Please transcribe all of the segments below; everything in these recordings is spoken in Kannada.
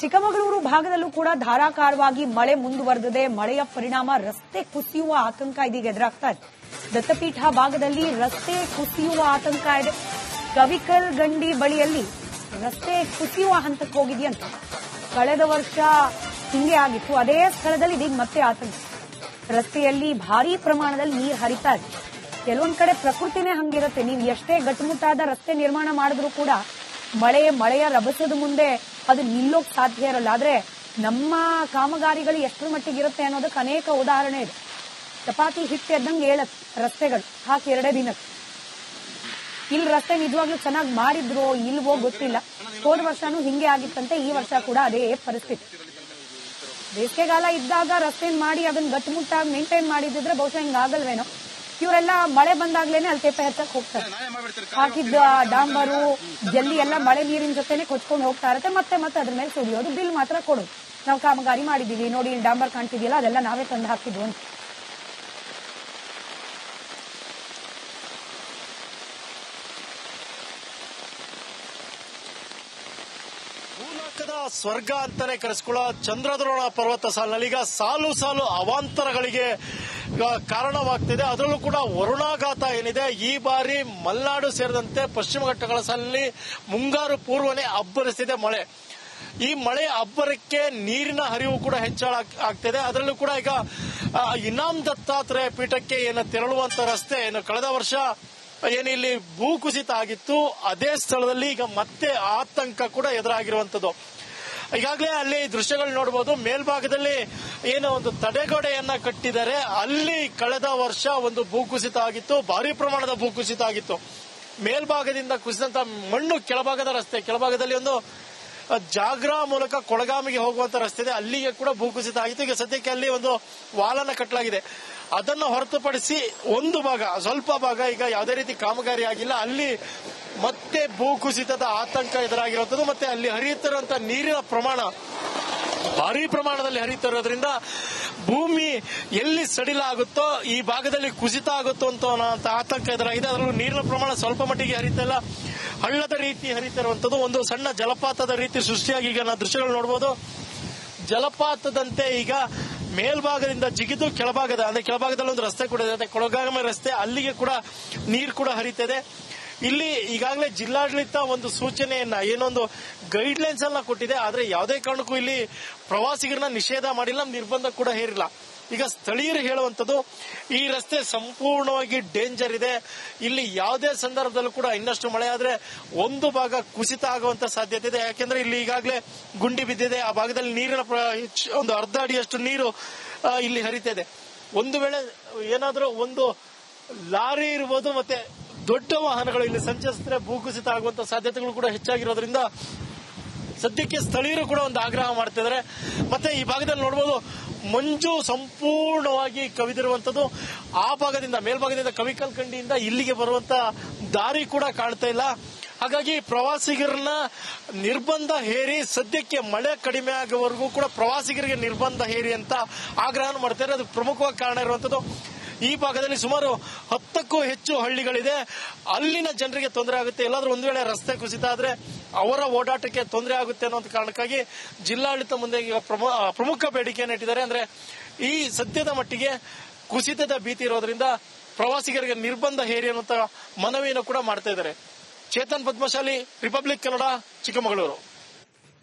ಚಿಕ್ಕಮಗಳೂರು ಭಾಗದಲ್ಲೂ ಕೂಡ ಧಾರಾಕಾರವಾಗಿ ಮಳೆ ಮುಂದುವರೆದಿದೆ. ಮಳೆಯ ಪರಿಣಾಮ ರಸ್ತೆ ಕುಸಿಯುವ ಆತಂಕ ಇದೀಗ ಎದುರಾಗ್ತಾ ಇದೆ. ದತ್ತಪೀಠ ಭಾಗದಲ್ಲಿ ರಸ್ತೆ ಕುಸಿಯುವ ಆತಂಕ ಇದೆ. ಕವಿಕಲ್ ಗಂಡಿ ಬಳಿಯಲ್ಲಿ ರಸ್ತೆ ಕುಸಿಯುವ ಹಂತಕ್ಕೆ ಹೋಗಿದೆಯಂತ. ಕಳೆದ ವರ್ಷ ಹಿಂಗೆ ಆಗಿತ್ತು. ಅದೇ ಸ್ಥಳದಲ್ಲಿ ಇದೀಗ ಮತ್ತೆ ಆತಂಕ. ರಸ್ತೆಯಲ್ಲಿ ಭಾರೀ ಪ್ರಮಾಣದಲ್ಲಿ ನೀರು ಹರಿತಾ ಇದೆ. ಕೆಲವೊಂದ್ ಕಡೆ ಪ್ರಕೃತಿನೇ ಹಂಗಿರುತ್ತೆ. ನೀವು ಎಷ್ಟೇ ಗಟ್ಟುಮುಟ್ಟಾದ ರಸ್ತೆ ನಿರ್ಮಾಣ ಮಾಡಿದ್ರು ಕೂಡ ಮಳೆಯ ರಭಸದ ಮುಂದೆ ಅದು ನಿಲ್ಲೋಕ್ ಸಾಧ್ಯ ಇರಲ್ಲ. ಆದ್ರೆ ನಮ್ಮ ಕಾಮಗಾರಿಗಳು ಎಷ್ಟರ ಮಟ್ಟಿಗೆ ಇರುತ್ತೆ ಅನ್ನೋದಕ್ಕೆ ಅನೇಕ ಉದಾಹರಣೆ ಇದೆ. ಚಪಾತಿ ಹಿಟ್ಟು ಎದ್ದಂಗೆ ಹೇಳತ್ ರಸ್ತೆಗಳು ಹಾಕಿ 2 ದಿನಕ್ಕೆ. ಇಲ್ಲಿ ರಸ್ತೆ ನಿಜವಾಗ್ಲೂ ಚೆನ್ನಾಗಿ ಮಾಡಿದ್ರು ಇಲ್ವೋ ಗೊತ್ತಿಲ್ಲ. ಹೋದ ವರ್ಷನೂ ಹಿಂಗೆ ಆಗಿತ್ತಂತೆ. ಈ ವರ್ಷ ಕೂಡ ಅದೇ ಪರಿಸ್ಥಿತಿ. ಬೇಸಿಗೆಗಾಲ ಇದ್ದಾಗ ರಸ್ತೆ ಮಾಡಿ ಅದನ್ನ ಗಟ್ಟುಮುಟ್ಟಾಗಿ ಮೇಂಟೈನ್ ಮಾಡಿದ್ರೆ ಬಹುಶಃ ಹಿಂಗಾಗಲ್ವೇನೋ. ಇವರೆಲ್ಲ ಮಳೆ ಬಂದಾಗ್ಲೇನೆ ಅಲ್ಲಿ ತೇಪೆ ಹಚ್ಚಕ್ ಹೋಗ್ತಾರೆ. ಹಾಕಿದ್ದ ಡಾಂಬರು ಜಲ್ಲಿ ಎಲ್ಲ ಮಳೆ ನೀರಿನ ಜೊತೆನೆ ಕೊಚ್ಕೊಂಡು ಹೋಗ್ತಾ ಇರುತ್ತೆ. ಮತ್ತೆ ಅದ್ರ ಮೇಲೆ ಸುಡಿಯೋದು. ಬಿಲ್ ಮಾತ್ರ ಕೊಡೋದು. ನಾವು ಕಾಮಗಾರಿ ಮಾಡಿದೀವಿ ನೋಡಿ, ಡಾಂಬರ್ ಕಾಣ್ತಿದೆಯಲ್ಲ ಅದೆಲ್ಲ ನಾವೇ ತಂದು ಹಾಕಿದ್ವು ಅಂತ. ಸ್ವರ್ಗ ಅಂತಾನೆ ಕರೆಸ್ಕೊಳ್ಳೋ ಚಂದ್ರದ್ರೋಣ ಪರ್ವತ ಸಾಲಿನಲ್ಲಿ ಈಗ ಸಾಲು ಸಾಲು ಅವಾಂತರಗಳಿಗೆ ಕಾರಣವಾಗ್ತಿದೆ. ಅದರಲ್ಲೂ ಕೂಡ ವರುಣಾಘಾತ ಏನಿದೆ ಈ ಬಾರಿ ಮಲೆನಾಡು ಸೇರಿದಂತೆ ಪಶ್ಚಿಮ ಘಟ್ಟಗಳ ಸಾಲಿನಲ್ಲಿ ಮುಂಗಾರು ಪೂರ್ವನೇ ಅಬ್ಬರಿಸಿದೆ ಮಳೆ. ಈ ಮಳೆ ಅಬ್ಬರಕ್ಕೆ ನೀರಿನ ಹರಿವು ಕೂಡ ಹೆಚ್ಚಳ ಆಗ್ತಿದೆ. ಅದರಲ್ಲೂ ಕೂಡ ಈಗ ಇನಾಮ್ ದತ್ತಾತ್ರೇಯ ಪೀಠಕ್ಕೆ ಏನು ತೆರಳುವಂತ ರಸ್ತೆ ಏನು ಕಳೆದ ವರ್ಷ ಏನು ಇಲ್ಲಿ ಭೂಕುಸಿತ ಆಗಿತ್ತು ಅದೇ ಸ್ಥಳದಲ್ಲಿ ಈಗ ಮತ್ತೆ ಆತಂಕ ಕೂಡ ಎದುರಾಗಿರುವಂತದ್ದು. ಈಗಾಗಲೇ ಅಲ್ಲಿ ದೃಶ್ಯಗಳು ನೋಡಬಹುದು. ಮೇಲ್ಭಾಗದಲ್ಲಿ ಏನೋ ಒಂದು ತಡೆಗೋಡೆಯನ್ನ ಕಟ್ಟಿದ್ದಾರೆ. ಅಲ್ಲಿ ಕಳೆದ ವರ್ಷ ಒಂದು ಭೂಕುಸಿತ ಆಗಿತ್ತು, ಭಾರಿ ಪ್ರಮಾಣದ ಭೂಕುಸಿತ ಆಗಿತ್ತು. ಮೇಲ್ಭಾಗದಿಂದ ಕುಸಿದಂತ ಮಣ್ಣು ಕೆಳಭಾಗದ ರಸ್ತೆ, ಕೆಳಭಾಗದಲ್ಲಿ ಒಂದು ಜಾಗ್ರಾ ಮೂಲಕ ಕೊಳಗಾಮಿಗೆ ಹೋಗುವಂತ ರಸ್ತೆ ಇದೆ, ಅಲ್ಲಿಗೆ ಕೂಡ ಭೂಕುಸಿತ ಆಗಿತ್ತು. ಈಗ ಸದ್ಯಕ್ಕೆ ಅಲ್ಲಿ ಒಂದು ವಾಲನ್ನ ಕಟ್ಟಲಾಗಿದೆ. ಅದನ್ನು ಹೊರತುಪಡಿಸಿ ಒಂದು ಭಾಗ, ಸ್ವಲ್ಪ ಭಾಗ ಈಗ ಯಾವುದೇ ರೀತಿ ಕಾಮಗಾರಿ ಆಗಿಲ್ಲ. ಅಲ್ಲಿ ಮತ್ತೆ ಭೂಕುಸಿತದ ಆತಂಕ ಎದುರಾಗಿರುವಂತದ್ದು. ಮತ್ತೆ ಅಲ್ಲಿ ಹರಿಯುತ್ತಿರುವಂತ ನೀರಿನ ಪ್ರಮಾಣ ಭಾರಿ ಪ್ರಮಾಣದಲ್ಲಿ ಹರಿಯುತ್ತಿರೋದ್ರಿಂದ ಭೂಮಿ ಎಲ್ಲಿ ಸಡಿಲ ಆಗುತ್ತೋ ಈ ಭಾಗದಲ್ಲಿ ಕುಸಿತ ಆಗುತ್ತೋ ಅಂತ ಆತಂಕ ಎದುರಾಗಿದೆ. ಅದರಲ್ಲೂ ನೀರಿನ ಪ್ರಮಾಣ ಸ್ವಲ್ಪ ಮಟ್ಟಿಗೆ ಹರಿತಾ ಇಲ್ಲ, ಹಳ್ಳದ ರೀತಿ ಹರಿತಿರುವಂತದ್ದು. ಒಂದು ಸಣ್ಣ ಜಲಪಾತದ ರೀತಿ ಸೃಷ್ಟಿಯಾಗಿ ಈಗ ನಾವು ದೃಶ್ಯಗಳು ನೋಡಬಹುದು. ಜಲಪಾತದಂತೆ ಈಗ ಮೇಲ್ಭಾಗದಿಂದ ಜಿಗಿದು ಕೆಳಭಾಗದಲ್ಲಿ ಒಂದು ರಸ್ತೆ ಕೂಡ ಇದೆ, ಕೊಳಗಾಮಿ ರಸ್ತೆ. ಅಲ್ಲಿಗೆ ಕೂಡ ನೀರು ಕೂಡ ಹರಿತಿದೆ. ಇಲ್ಲಿ ಈಗಾಗಲೇ ಜಿಲ್ಲಾಡಳಿತ ಒಂದು ಸೂಚನೆಯನ್ನ ಏನೊಂದು ಗೈಡ್ ಲೈನ್ಸ್ ಅನ್ನ ಕೊಟ್ಟಿದೆ. ಆದ್ರೆ ಯಾವುದೇ ಕಾರಣಕ್ಕೂ ಇಲ್ಲಿ ಪ್ರವಾಸಿಗರನ್ನ ನಿಷೇಧ ಮಾಡಿಲ್ಲ, ನಿರ್ಬಂಧ ಕೂಡ ಹೇರಿಲ್ಲ. ಈಗ ಸ್ಥಳೀಯರು ಹೇಳುವಂತದ್ದು ಈ ರಸ್ತೆ ಸಂಪೂರ್ಣವಾಗಿ ಡೇಂಜರ್ ಇದೆ. ಇಲ್ಲಿ ಯಾವುದೇ ಸಂದರ್ಭದಲ್ಲೂ ಕೂಡ ಇನ್ನಷ್ಟು ಮಳೆ ಆದ್ರೆ ಒಂದು ಭಾಗ ಕುಸಿತ ಆಗುವಂತ ಸಾಧ್ಯತೆ ಇದೆ. ಯಾಕೆಂದ್ರೆ ಇಲ್ಲಿ ಈಗಾಗಲೇ ಗುಂಡಿ ಬಿದ್ದಿದೆ. ಆ ಭಾಗದಲ್ಲಿ ನೀರಿನ ಒಂದು ಅರ್ಧ ಅಡಿಯಷ್ಟು ನೀರು ಇಲ್ಲಿ ಹರಿತಿದೆ. ಒಂದು ವೇಳೆ ಏನಾದ್ರೂ ಒಂದು ಲಾರಿ ಇರ್ಬೋದು ಮತ್ತೆ ದೊಡ್ಡ ವಾಹನಗಳು ಇಲ್ಲಿ ಸಂಚರಿಸಿದ್ರೆ ಭೂಕುಸಿತ ಆಗುವಂತ ಸಾಧ್ಯತೆಗಳು ಕೂಡ ಹೆಚ್ಚಾಗಿರೋದ್ರಿಂದ ಸದ್ಯಕ್ಕೆ ಸ್ಥಳೀಯರು ಕೂಡ ಒಂದು ಆಗ್ರಹ ಮಾಡ್ತಿದ್ದಾರೆ. ಮತ್ತೆ ಈ ಭಾಗದಲ್ಲಿ ನೋಡಬಹುದು ಮಂಜು ಸಂಪೂರ್ಣವಾಗಿ ಕವಿದಿರುವಂತದ್ದು. ಆ ಭಾಗದಿಂದ ಮೇಲ್ಭಾಗದಿಂದ ಕವಿಕಲ್ ಕಂಡಿಯಿಂದ ಇಲ್ಲಿಗೆ ಬರುವಂತ ದಾರಿ ಕೂಡ ಕಾಣ್ತಾ ಇಲ್ಲ. ಹಾಗಾಗಿ ಪ್ರವಾಸಿಗರನ್ನ ನಿರ್ಬಂಧ ಹೇರಿ ಸದ್ಯಕ್ಕೆ ಮಳೆ ಕಡಿಮೆ ಆಗುವವರೆಗೂ ಕೂಡ ಪ್ರವಾಸಿಗರಿಗೆ ನಿರ್ಬಂಧ ಹೇರಿ ಅಂತ ಆಗ್ರಹ ಮಾಡ್ತಾರೆ. ಅದು ಪ್ರಮುಖವಾಗಿ ಕಾರಣ ಇರುವಂತದ್ದು. ಈ ಭಾಗದಲ್ಲಿ ಸುಮಾರು 10ಕ್ಕೂ ಹೆಚ್ಚು ಹಳ್ಳಿಗಳಿದೆ. ಅಲ್ಲಿನ ಜನರಿಗೆ ತೊಂದರೆ ಆಗುತ್ತೆ. ಎಲ್ಲಾದ್ರೂ ಒಂದು ವೇಳೆ ರಸ್ತೆ ಕುಸಿತ ಆದ್ರೆ ಅವರ ಓಡಾಟಕ್ಕೆ ತೊಂದರೆ ಆಗುತ್ತೆ ಅನ್ನೋ ಕಾರಣಕ್ಕಾಗಿ ಜಿಲ್ಲಾಡಳಿತ ಮುಂದೆ ಈಗ ಪ್ರಮುಖ ಬೇಡಿಕೆಯನ್ನು ಇಟ್ಟಿದ್ದಾರೆ. ಅಂದ್ರೆ ಈ ಸದ್ಯದ ಮಟ್ಟಿಗೆ ಕುಸಿತದ ಭೀತಿ ಇರೋದ್ರಿಂದ ಪ್ರವಾಸಿಗರಿಗೆ ನಿರ್ಬಂಧ ಹೇರಿ ಅನ್ನುವಂತ ಮನವಿಯನ್ನು ಕೂಡ ಮಾಡ್ತಾ ಇದ್ದಾರೆ. ಚೇತನ್ ಪದ್ಮಶಾಲಿ, ರಿಪಬ್ಲಿಕ್ ಕನ್ನಡ, ಚಿಕ್ಕಮಗಳೂರು.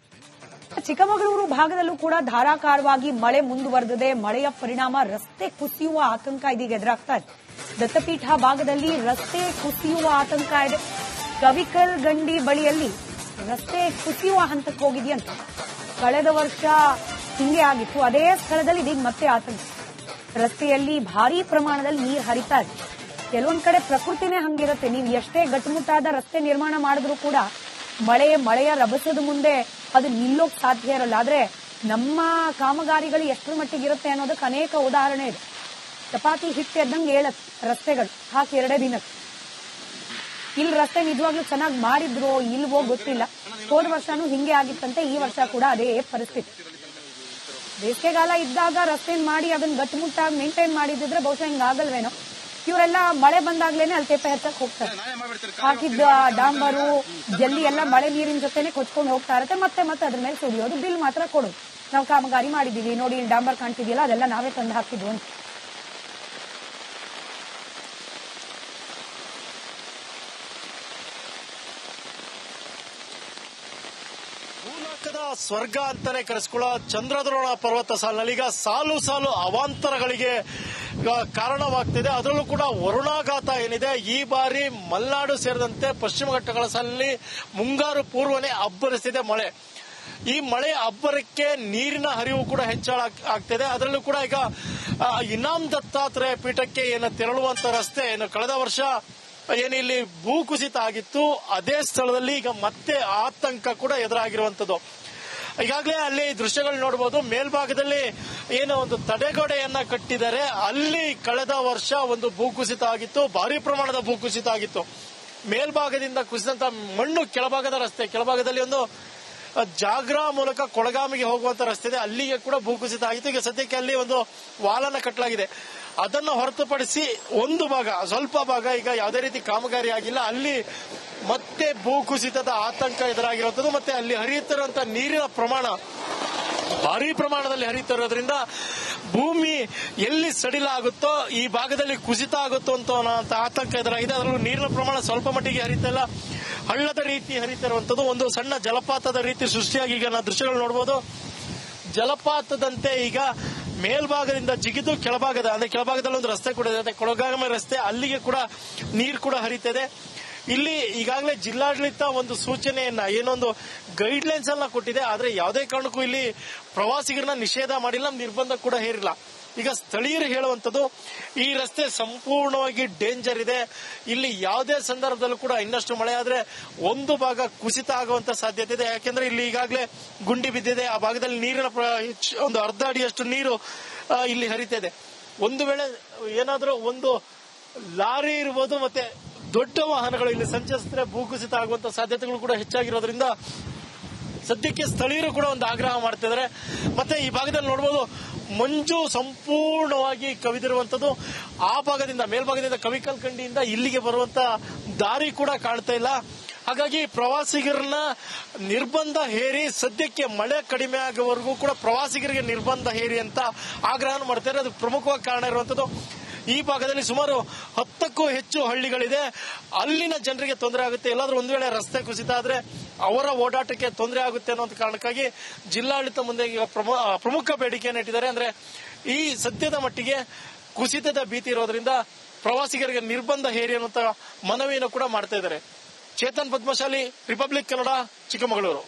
ಚಿಕ್ಕಮಗಳೂರು ಭಾಗದಲ್ಲೂ ಕೂಡ ಧಾರಾಕಾರವಾಗಿ ಮಳೆ ಮುಂದುವರೆದಿದೆ. ಮಳೆಯ ಪರಿಣಾಮ ರಸ್ತೆ ಕುಸಿಯುವ ಆತಂಕ ಇದೀಗ ಎದುರಾಗ್ತಾ ಇದೆ. ದತ್ತಪೀಠ ಭಾಗದಲ್ಲಿ ರಸ್ತೆ ಕುಸಿಯುವ ಆತಂಕ ಇದೆ. ಕವಿಕಲ್ ಗಂಡಿ ಬಳಿಯಲ್ಲಿ ರಸ್ತೆ ಕುಸಿಯುವ ಹಂತಕ್ಕೆ ಹೋಗಿದೆಯಂತ. ಕಳೆದ ವರ್ಷ ಹಿಂಗೆ ಆಗಿತ್ತು. ಅದೇ ಸ್ಥಳದಲ್ಲಿ ಇದೀಗ ಮತ್ತೆ ಆತಂಕ. ರಸ್ತೆಯಲ್ಲಿ ಭಾರೀ ಪ್ರಮಾಣದಲ್ಲಿ ನೀರು ಹರಿತಾ ಇದೆ. ಕೆಲವೊಂದ್ ಕಡೆ ಪ್ರಕೃತಿನೇ ಹಂಗಿರುತ್ತೆ. ನೀವು ಎಷ್ಟೇ ಗಟ್ಟುಮುಟ್ಟಾದ ರಸ್ತೆ ನಿರ್ಮಾಣ ಮಾಡಿದ್ರು ಕೂಡ ಮಳೆಯ ರಭಸದ ಮುಂದೆ ಅದು ನಿಲ್ಲೋಕ್ ಸಾಧ್ಯ ಇರಲ್ಲ. ಆದ್ರೆ ನಮ್ಮ ಕಾಮಗಾರಿಗಳು ಎಷ್ಟರ ಮಟ್ಟಿಗೆ ಇರುತ್ತೆ ಅನ್ನೋದಕ್ಕೆ ಅನೇಕ ಉದಾಹರಣೆ ಇದೆ. ಚಪಾತಿ ಹಿಟ್ಟು ಎದ್ದಂಗೆ ಹೇಳತ್ ರಸ್ತೆಗಳು ಹಾಕಿ 2 ದಿನಕ್ಕೆ. ಇಲ್ಲಿ ರಸ್ತೆ ನಿಜವಾಗ್ಲೂ ಚೆನ್ನಾಗಿ ಮಾಡಿದ್ರು ಇಲ್ವೋ ಗೊತ್ತಿಲ್ಲ. ಹೋದ ವರ್ಷನೂ ಹಿಂಗೆ ಆಗಿತ್ತಂತೆ. ಈ ವರ್ಷ ಕೂಡ ಅದೇ ಪರಿಸ್ಥಿತಿ. ಬೇಸಿಗೆಗಾಲ ಇದ್ದಾಗ ರಸ್ತೆ ಮಾಡಿ ಅದನ್ನ ಗಟ್ಟುಮುಟ್ಟಾಗಿ ಮೇಂಟೈನ್ ಮಾಡಿದ್ರೆ ಬಹುಶಃ ಹಿಂಗಾಗಲ್ವೇನೋ. ಇವರೆಲ್ಲ ಮಳೆ ಬಂದಾಗ್ಲೇನೆ ಅಲ್ಲಿ ತೇಪೆ ಹಚ್ಚಕ್ ಹೋಗ್ತಾರೆ. ಹಾಕಿದ್ದ ಡಾಂಬರು ಜಲ್ಲಿ ಎಲ್ಲ ಮಳೆ ನೀರಿನ ಜೊತೆನೆ ಕೊಚ್ಕೊಂಡು ಹೋಗ್ತಾ ಇರುತ್ತೆ. ಮತ್ತೆ ಅದ್ರ ಮೇಲೆ ಸುರಿಯೋದು, ಬಿಲ್ ಮಾತ್ರ ಕೊಡೋದು. ನಾವು ಕಾಮಗಾರಿ ಮಾಡಿದೀವಿ ನೋಡಿ, ಡಾಂಬರ್ ಕಾಣ್ತಿದೆಯಲ್ಲ ಅದೆಲ್ಲ ನಾವೇ ತಂದು ಹಾಕಿದ್ವು ಅಂತ. ಭೂಲೋಕದ ಸ್ವರ್ಗ ಅಂತಾನೆ ಕರೆಸ್ಕೊಳ್ಳೋ ಚಂದ್ರದ್ರೋಣ ಪರ್ವತ ಸಾಲಿನಲ್ಲಿ ಈಗ ಸಾಲು ಸಾಲು ಅವಾಂತರಗಳಿಗೆ ಕಾರಣವಾಗ್ತಿದೆ. ಅದರಲ್ಲೂ ಕೂಡ ವರುಣಾಘಾತ ಏನಿದೆ, ಈ ಬಾರಿ ಮಲೆನಾಡು ಸೇರಿದಂತೆ ಪಶ್ಚಿಮ ಘಟ್ಟಗಳ ಸಾಲಿನಲ್ಲಿ ಮುಂಗಾರು ಪೂರ್ವನೇ ಅಬ್ಬರಿಸಿದೆ ಮಳೆ. ಈ ಮಳೆ ಅಬ್ಬರಕ್ಕೆ ನೀರಿನ ಹರಿವು ಕೂಡ ಹೆಚ್ಚಳ ಆಗ್ತಿದೆ. ಅದರಲ್ಲೂ ಕೂಡ ಈಗ ಇನಾಮ್ ದತ್ತಾತ್ರೇಯ ಪೀಠಕ್ಕೆ ಏನು ತೆರಳುವಂತ ರಸ್ತೆ ಏನು ಕಳೆದ ವರ್ಷ ಏನು ಇಲ್ಲಿ ಭೂಕುಸಿತ ಆಗಿತ್ತು, ಅದೇ ಸ್ಥಳದಲ್ಲಿ ಈಗ ಮತ್ತೆ ಆತಂಕ ಕೂಡ ಎದುರಾಗಿರುವಂತದ್ದು. ಈಗಾಗಲೇ ಅಲ್ಲಿ ದೃಶ್ಯಗಳು ನೋಡಬಹುದು. ಮೇಲ್ಭಾಗದಲ್ಲಿ ಏನೋ ಒಂದು ತಡೆಗೋಡೆಯನ್ನ ಕಟ್ಟಿದ್ದಾರೆ. ಅಲ್ಲಿ ಕಳೆದ ವರ್ಷ ಒಂದು ಭೂಕುಸಿತ ಆಗಿತ್ತು, ಭಾರಿ ಪ್ರಮಾಣದ ಭೂಕುಸಿತ ಆಗಿತ್ತು. ಮೇಲ್ಭಾಗದಿಂದ ಕುಸಿದಂತ ಮಣ್ಣು ಕೆಳಭಾಗದ ರಸ್ತೆ, ಕೆಳಭಾಗದಲ್ಲಿ ಒಂದು ಜಾಗ್ರಾ ಮೂಲಕ ಕೊಳಗಾಮಿಗೆ ಹೋಗುವಂತ ರಸ್ತೆ ಇದೆ, ಅಲ್ಲಿಗೆ ಕೂಡ ಭೂಕುಸಿತ ಆಗಿತ್ತು. ಈಗ ಸದ್ಯಕ್ಕೆ ಅಲ್ಲಿ ಒಂದು ವಾಲನ್ನ ಕಟ್ಟಲಾಗಿದೆ. ಅದನ್ನು ಹೊರತುಪಡಿಸಿ ಒಂದು ಭಾಗ, ಸ್ವಲ್ಪ ಭಾಗ ಈಗ ಯಾವುದೇ ರೀತಿ ಕಾಮಗಾರಿ ಆಗಿಲ್ಲ. ಅಲ್ಲಿ ಮತ್ತೆ ಭೂಕುಸಿತದ ಆತಂಕ ಎದುರಾಗಿರುವಂತದ್ದು. ಮತ್ತೆ ಅಲ್ಲಿ ಹರಿಯುತ್ತಿರುವಂತಹ ನೀರಿನ ಪ್ರಮಾಣ ಭಾರಿ ಪ್ರಮಾಣದಲ್ಲಿ ಹರಿಯುತ್ತಿರೋದ್ರಿಂದ ಭೂಮಿ ಎಲ್ಲಿ ಸಡಿಲ ಆಗುತ್ತೋ ಈ ಭಾಗದಲ್ಲಿ ಕುಸಿತ ಆಗುತ್ತೋ ಅಂತ ಆತಂಕ ಎದುರಾಗಿದೆ. ಅದರಲ್ಲೂ ನೀರಿನ ಪ್ರಮಾಣ ಸ್ವಲ್ಪ ಮಟ್ಟಿಗೆ ಹರಿತಿಲ್ಲ, ಹಳ್ಳದ ರೀತಿ ಹರಿತಿರುವಂತದ್ದು. ಒಂದು ಸಣ್ಣ ಜಲಪಾತದ ರೀತಿ ಸೃಷ್ಟಿಯಾಗಿ ಈಗ ನಾವು ದೃಶ್ಯಗಳು ನೋಡಬಹುದು. ಜಲಪಾತದಂತೆ ಈಗ ಮೇಲ್ಭಾಗದಿಂದ ಜಿಗಿದು ಕೆಳಭಾಗದ ಅಂದ್ರೆ ಕೆಳಭಾಗದಲ್ಲಿ ಒಂದು ರಸ್ತೆ ಕೂಡ ಇದೆ, ಕೊಳಗಾಮೆ ರಸ್ತೆ, ಅಲ್ಲಿಗೆ ಕೂಡ ನೀರು ಕೂಡ ಹರಿತಿದೆ. ಇಲ್ಲಿ ಈಗಾಗಲೇ ಜಿಲ್ಲಾಡಳಿತ ಒಂದು ಸೂಚನೆಯನ್ನ ಏನೊಂದು ಗೈಡ್ ಲೈನ್ಸ್ ಅನ್ನ ಕೊಟ್ಟಿದೆ. ಆದ್ರೆ ಯಾವುದೇ ಕಾರಣಕ್ಕೂ ಇಲ್ಲಿ ಪ್ರವಾಸಿಗರನ್ನ ನಿಷೇಧ ಮಾಡಿಲ್ಲ, ನಿರ್ಬಂಧ ಕೂಡ ಹೇರಿಲ್ಲ. ಈಗ ಸ್ಥಳೀಯರು ಹೇಳುವಂತದ್ದು ಈ ರಸ್ತೆ ಸಂಪೂರ್ಣವಾಗಿ ಡೇಂಜರ್ ಇದೆ, ಇಲ್ಲಿ ಯಾವುದೇ ಸಂದರ್ಭದಲ್ಲೂ ಕೂಡ ಇನ್ನಷ್ಟು ಮಳೆ ಆದ್ರೆ ಒಂದು ಭಾಗ ಕುಸಿತ ಆಗುವಂತ ಸಾಧ್ಯತೆ ಇದೆ. ಯಾಕೆಂದ್ರೆ ಇಲ್ಲಿ ಈಗಾಗಲೇ ಗುಂಡಿ ಬಿದ್ದಿದೆ, ಆ ಭಾಗದಲ್ಲಿ ನೀರಿನ ಒಂದು ಅರ್ಧ ಅಡಿಯಷ್ಟು ನೀರು ಇಲ್ಲಿ ಹರಿತಿದೆ. ಒಂದು ವೇಳೆ ಏನಾದ್ರೂ ಒಂದು ಲಾರಿ ಇರ್ಬೋದು ಮತ್ತೆ ದೊಡ್ಡ ವಾಹನಗಳು ಇಲ್ಲಿ ಸಂಚರಿಸಿದ್ರೆ ಭೂಕುಸಿತ ಆಗುವಂತ ಸಾಧ್ಯತೆಗಳು ಕೂಡ ಹೆಚ್ಚಾಗಿರೋದ್ರಿಂದ ಸದ್ಯಕ್ಕೆ ಸ್ಥಳೀಯರು ಕೂಡ ಒಂದು ಆಗ್ರಹ ಮಾಡ್ತಿದ್ದಾರೆ. ಮತ್ತೆ ಈ ಭಾಗದಲ್ಲಿ ನೋಡಬಹುದು ಮಂಜು ಸಂಪೂರ್ಣವಾಗಿ ಕವಿದಿರುವಂತದ್ದು. ಆ ಭಾಗದಿಂದ ಮೇಲ್ಭಾಗದಿಂದ ಕವಿಕಲ್ ಕಂಡಿಯಿಂದ ಇಲ್ಲಿಗೆ ಬರುವಂತ ದಾರಿ ಕೂಡ ಕಾಣ್ತಾ ಇಲ್ಲ. ಹಾಗಾಗಿ ಪ್ರವಾಸಿಗರನ್ನ ನಿರ್ಬಂಧ ಹೇರಿ ಸದ್ಯಕ್ಕೆ ಮಳೆ ಕಡಿಮೆ ಆಗೋವರೆಗೂ ಕೂಡ ಪ್ರವಾಸಿಗರಿಗೆ ನಿರ್ಬಂಧ ಹೇರಿ ಅಂತ ಆಗ್ರಹ ಮಾಡ್ತಾರೆ. ಅದು ಪ್ರಮುಖವಾಗಿ ಕಾರಣ ಇರುವಂತದ್ದು. ಈ ಭಾಗದಲ್ಲಿ ಸುಮಾರು 10ಕ್ಕೂ ಹೆಚ್ಚು ಹಳ್ಳಿಗಳಿದೆ, ಅಲ್ಲಿನ ಜನರಿಗೆ ತೊಂದರೆ ಆಗುತ್ತೆ. ಎಲ್ಲಾದ್ರೂ ಒಂದು ವೇಳೆ ರಸ್ತೆ ಕುಸಿತ ಆದ್ರೆ ಅವರ ಓಡಾಟಕ್ಕೆ ತೊಂದರೆ ಆಗುತ್ತೆ ಅನ್ನೋ ಕಾರಣಕ್ಕಾಗಿ ಜಿಲ್ಲಾಡಳಿತ ಮುಂದೆ ಈಗ ಪ್ರಮುಖ ಬೇಡಿಕೆಯನ್ನು ಇಟ್ಟಿದ್ದಾರೆ. ಅಂದ್ರೆ ಈ ಸದ್ಯದ ಮಟ್ಟಿಗೆ ಕುಸಿತದ ಭೀತಿ ಇರೋದ್ರಿಂದ ಪ್ರವಾಸಿಗರಿಗೆ ನಿರ್ಬಂಧ ಹೇರಿ ಅನ್ನುವಂತ ಮನವಿಯನ್ನು ಕೂಡ ಮಾಡ್ತಾ ಇದ್ದಾರೆ. ಚೇತನ್ ಪದ್ಮಶಾಲಿ, ರಿಪಬ್ಲಿಕ್ ಕನ್ನಡ, ಚಿಕ್ಕಮಗಳೂರು.